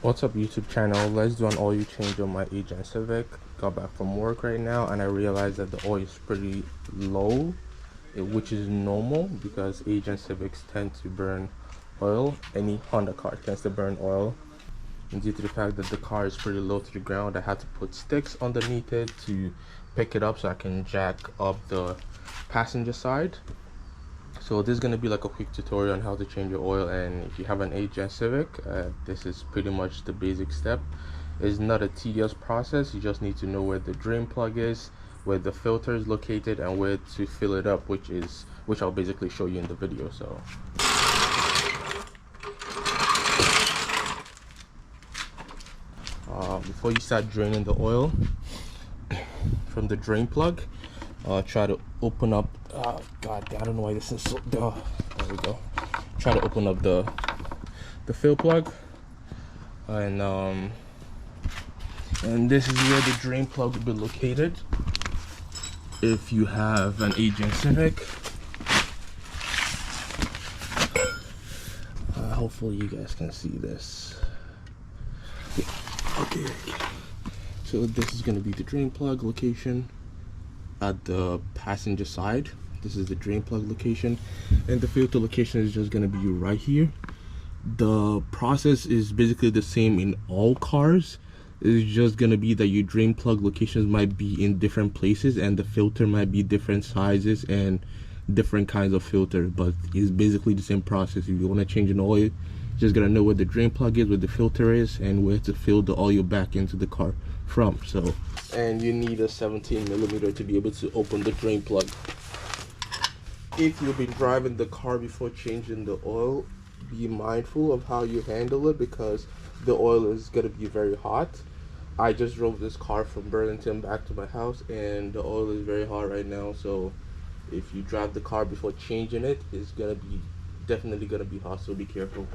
What's up, YouTube channel? Let's do an oil change on my agent Civic. Got back from work right now and I realized that the oil is pretty low, which is normal because agent Civics tend to burn oil. Any Honda car tends to burn oil, and due to the fact that the car is pretty low to the ground, I had to put sticks underneath it to pick it up so I can jack up the passenger side. So this is going to be like a quick tutorial on how to change your oil, and if you have an agent Civic, this is pretty much the basic step. It's not a tedious process. You just need to know where the drain plug is, where the filter is located, and where to fill it up, which I'll basically show you in the video. So before you start draining the oil from the drain plug, try to open up, god, I don't know why this is so, there we go. Try to open up the fill plug, and this is where the drain plug will be located if you have an agent Civic. Hopefully you guys can see this. Okay, so this is going to be the drain plug location at the passenger side. This is the drain plug location, and the filter location is just going to be right here. The process is basically the same in all cars. It's just going to be that your drain plug locations might be in different places and the filter might be different sizes and different kinds of filter, but it's basically the same process. If you want to change an oil, just gotta know where the drain plug is, where the filter is, and where to fill the oil back into the car from. So, and you need a 17mm to be able to open the drain plug. If you've been driving the car before changing the oil, be mindful of how you handle it because the oil is gonna be very hot. I just drove this car from Burlington back to my house and the oil is very hot right now, so if you drive the car before changing it, it's gonna be definitely gonna be hot, so be careful.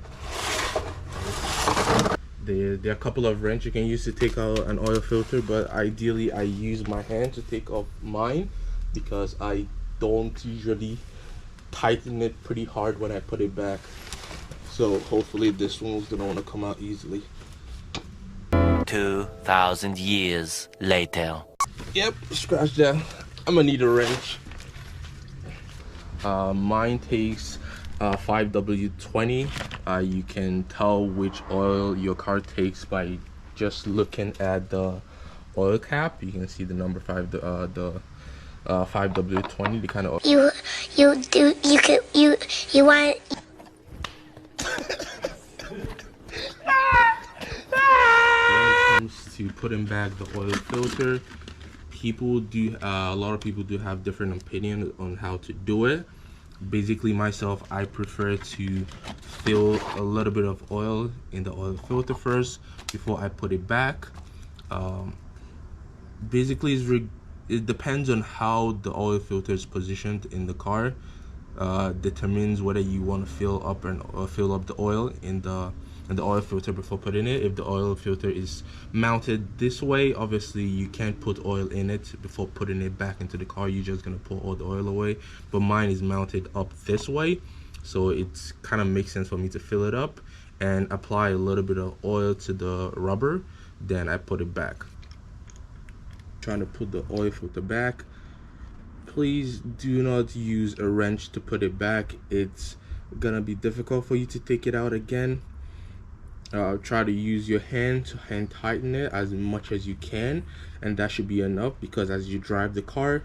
There are a couple of wrenches you can use to take out an oil filter, but ideally I use my hand to take off mine because I don't usually tighten it pretty hard when I put it back. So hopefully this one's gonna want to come out easily. 2,000 years later. Yep, scratch that. I'm gonna need a wrench. Mine takes 5W20. You can tell which oil your car takes by just looking at the oil cap. You can see the number 5, the 5W20, the kind of oil. You want. When it comes to putting back the oil filter, a lot of people do have different opinions on how to do it. Basically myself, I prefer to fill a little bit of oil in the oil filter first before I put it back. Basically it depends on how the oil filter is positioned in the car. Determines whether you want to fill up the oil in the oil filter before putting it. If the oil filter is mounted this way, obviously you can't put oil in it before putting it back into the car. You're just gonna pour all the oil away, but mine is mounted up this way, so it's kind of makes sense for me to fill it up and apply a little bit of oil to the rubber, then I put it back. Trying to put the oil filter back, please do not use a wrench to put it back. It's gonna be difficult for you to take it out again. Try to use your hand to hand tighten it as much as you can, and that should be enough because as you drive the car,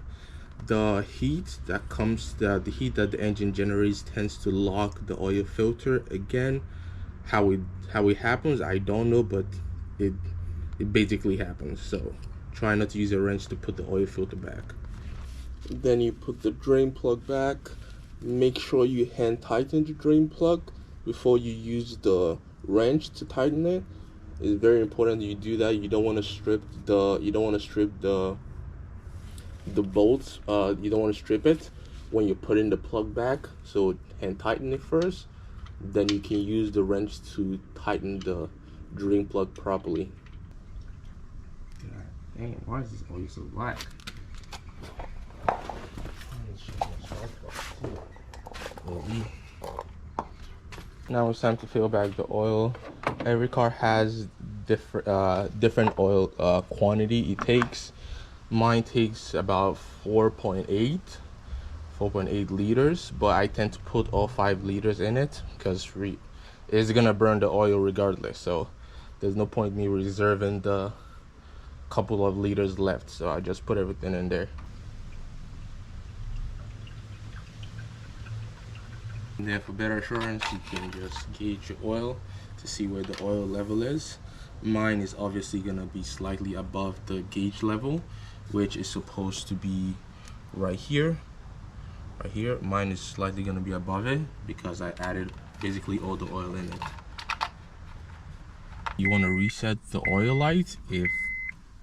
the heat that the engine generates tends to lock the oil filter again. How it happens, I don't know, but it basically happens. So try not to use a wrench to put the oil filter back. Then you put the drain plug back. Make sure you hand tighten the drain plug before you use the wrench to tighten it. It's very important that you do that. You don't want to strip the bolts. You don't want to strip it when you're putting the plug back. So hand tighten it first, then you can use the wrench to tighten the drain plug properly. God damn, why is this oil so black? Now it's time to fill back the oil. Every car has different oil quantity it takes. Mine takes about 4.8 liters, but I tend to put all 5 liters in it because it's gonna burn the oil regardless, so there's no point me reserving the couple of liters left, so I just put everything in there. And then for better assurance, you can just gauge your oil to see where the oil level is. Mine is obviously gonna be slightly above the gauge level, which is supposed to be right here. Right here, mine is slightly gonna be above it because I added basically all the oil in it. You want to reset the oil light if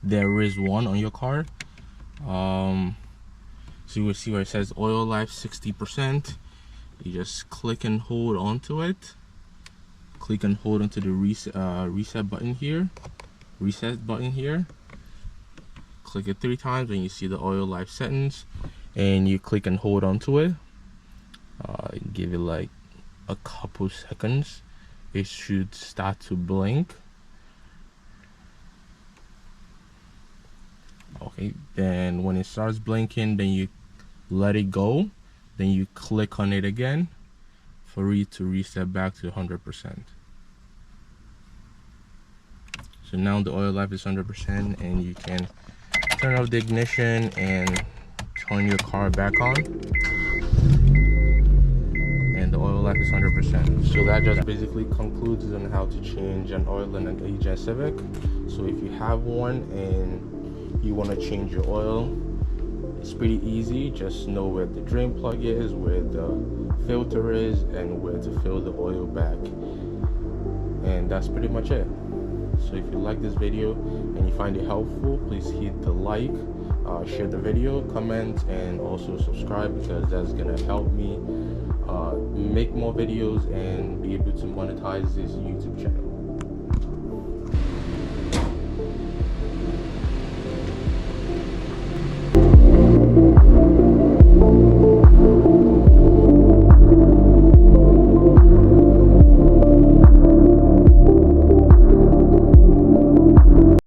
there is one on your car. So you will see where it says oil life 60%. You just click and hold onto it. Click and hold onto the reset button here. Click it 3 times and you see the oil life settings, and you click and hold onto it. Give it like a couple seconds. It should start to blink. Okay, then when it starts blinking, then you let it go. Then you click on it again for it to reset back to 100%. So now the oil life is 100%, and you can turn off the ignition and turn your car back on, and the oil life is 100%. So that just basically concludes on how to change an oil in an agent Civic. So if you have one and you want to change your oil, it's pretty easy. Just know where the drain plug is, where the filter is, and where to fill the oil back, and that's pretty much it. So if you like this video and you find it helpful, please hit the like, share the video, comment, and also subscribe, because that's gonna help me make more videos and be able to monetize this YouTube channel.